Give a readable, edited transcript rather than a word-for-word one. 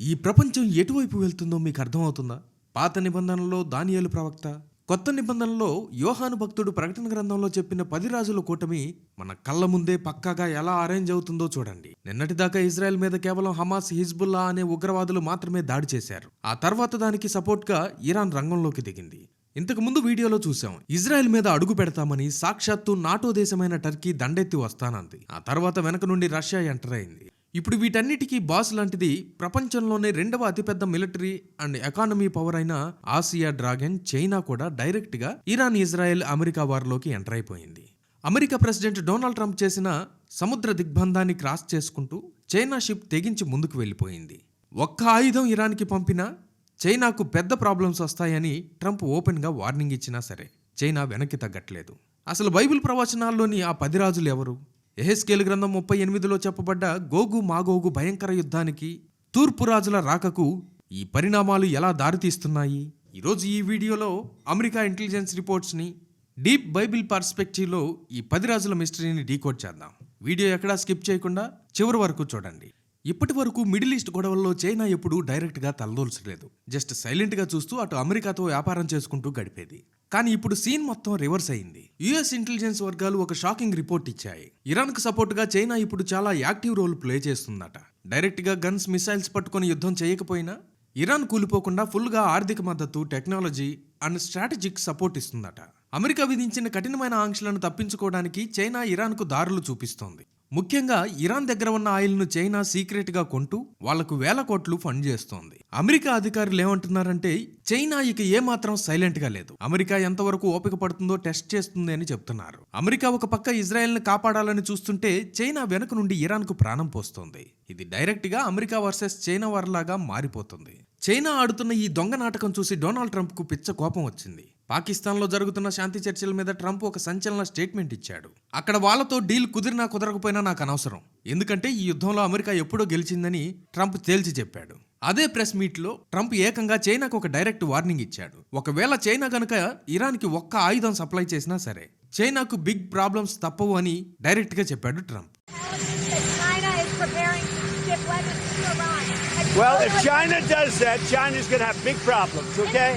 ఈ ప్రపంచం ఎటువైపు వెళ్తుందో మీకు అర్థమవుతుందా? పాత నిబంధనలో దానియేలు ప్రవక్త, కొత్త నిబంధనలో యోహాను భక్తుడు ప్రకటన గ్రంథంలో చెప్పిన 10 రాజుల కూటమి మన కళ్ళ ముందే పక్కాగా ఎలా అరేంజ్ అవుతుందో చూడండి. నిన్నటిదాకా ఇజ్రాయెల్ మీద కేవలం హమాస్, హిజ్బుల్లా అనే ఉగ్రవాదులు మాత్రమే దాడి చేశారు. ఆ తర్వాత దానికి సపోర్ట్గా ఇరాన్ రంగంలోకి దిగింది. ఇంతకు ముందు వీడియోలో చూసాం, ఇజ్రాయెల్ మీద అడుగు పెడతామని సాక్షాత్తు నాటో దేశమైన టర్కీ దండెత్తి వస్తానంది. ఆ తర్వాత వెనక నుండి రష్యా ఎంటర్ అయింది. ఇప్పుడు వీటన్నిటికీ బాస్ లాంటిది ప్రపంచంలోనే 2వ అతిపెద్ద మిలిటరీ అండ్ ఎకానమీ పవర్ అయిన ఆసియా డ్రాగన్ చైనా కూడా డైరెక్ట్ గా ఇరాన్, ఇజ్రాయెల్, అమెరికా వార్లోకి ఎంటర్ అయిపోయింది. అమెరికా ప్రెసిడెంట్ డొనాల్డ్ ట్రంప్ చేసిన సముద్ర దిగ్బంధాన్ని క్రాస్ చేసుకుంటూ చైనా షిప్ తెగించి ముందుకు వెళ్ళిపోయింది. ఒక్క ఆయుధం ఇరాన్కి పంపినా చైనాకు పెద్ద ప్రాబ్లమ్స్ వస్తాయని ట్రంప్ ఓపెన్ గా వార్నింగ్ ఇచ్చినా సరే చైనా వెనక్కి తగ్గట్లేదు. అసలు బైబిల్ ప్రవచనాల్లోని ఆ 10 రాజులు ఎవరు? యెహెజ్కేలు గ్రంథం 38లో చెప్పబడ్డ గోగు మాగోగు భయంకర యుద్ధానికి, తూర్పు రాజుల రాకకు ఈ పరిణామాలు ఎలా దారితీస్తున్నాయి? ఈరోజు ఈ వీడియోలో అమెరికా ఇంటెలిజెన్స్ రిపోర్ట్స్ని డీప్ బైబిల్ పర్స్పెక్టివ్లో ఈ 10 రాజుల మిస్టరీని డీకోడ్ చేద్దాం. వీడియో ఎక్కడా స్కిప్ చేయకుండా చివరి వరకు చూడండి. ఇప్పటి వరకు మిడిల్ ఈస్ట్ గొడవల్లో చైనా ఎప్పుడూ డైరెక్ట్గా తలదోల్చలేదు. జస్ట్ సైలెంట్గా చూస్తూ అటు అమెరికాతో వ్యాపారం చేసుకుంటూ గడిపేది. కానీ ఇప్పుడు సీన్ మొత్తం రివర్స్ అయింది. యుఎస్ ఇంటెలిజెన్స్ వర్గాలు ఒక షాకింగ్ రిపోర్ట్ ఇచ్చాయి. ఇరాన్కు సపోర్ట్గా చైనా ఇప్పుడు చాలా యాక్టివ్ రోల్ ప్లే చేస్తుందట. డైరెక్ట్గా గన్స్, మిసైల్స్ పట్టుకొని యుద్ధం చేయకపోయినా ఇరాన్ కూలిపోకుండా ఫుల్గా ఆర్థిక మద్దతు, టెక్నాలజీ అండ్ స్ట్రాటజిక్ సపోర్ట్ ఇస్తుందట. అమెరికా విధించిన కఠినమైన ఆంక్షలను తప్పించుకోవడానికి చైనా ఇరాన్కు దారులు చూపిస్తోంది. ముఖ్యంగా ఇరాన్ దగ్గర ఉన్న ఆయిల్ను చైనా సీక్రెట్ గా కొంటూ వాళ్లకు వేల కోట్లు ఫండ్ చేస్తోంది. అమెరికా అధికారులు ఏమంటున్నారంటే చైనా ఇక ఏమాత్రం సైలెంట్ గా లేదు. అమెరికా ఎంతవరకు ఓపిక పడుతుందో టెస్ట్ చేస్తుంది అని చెప్తున్నారు. అమెరికా ఒక పక్క ఇజ్రాయెల్ ని కాపాడాలని చూస్తుంటే చైనా వెనుక నుండి ఇరాన్ కు ప్రాణం పోస్తోంది. ఇది డైరెక్ట్ గా అమెరికా వర్సెస్ చైనా వార్ లాగా మారిపోతుంది. చైనా ఆడుతున్న ఈ దొంగ నాటకం చూసి డొనాల్డ్ ట్రంప్ కు పిచ్చ కోపం వచ్చింది. పాకిస్తాన్లో జరుగుతున్న శాంతి చర్చల మీద ట్రంప్ ఒక సంచలన స్టేట్మెంట్ ఇచ్చాడు. అక్కడ వాళ్ళతో డీల్ కుదిరినా కుదరకపోయినా నాకు అనవసరం, ఎందుకంటే ఈ యుద్ధంలో అమెరికా ఎప్పుడో గెలిచిందని ట్రంప్ తేల్చి చెప్పాడు. అదే ప్రెస్ మీట్ లో ట్రంప్ ఏకంగా చైనాకు ఒక డైరెక్ట్ వార్నింగ్ ఇచ్చాడు. ఒకవేళ చైనా గనుక ఇరాన్కి ఒక్క ఆయుధం సప్లై చేసినా సరే చైనాకు బిగ్ ప్రాబ్లమ్స్ తప్పవు అని డైరెక్ట్ గా చెప్పాడు Trump. Well, if China does that, China's going to have big problems, okay?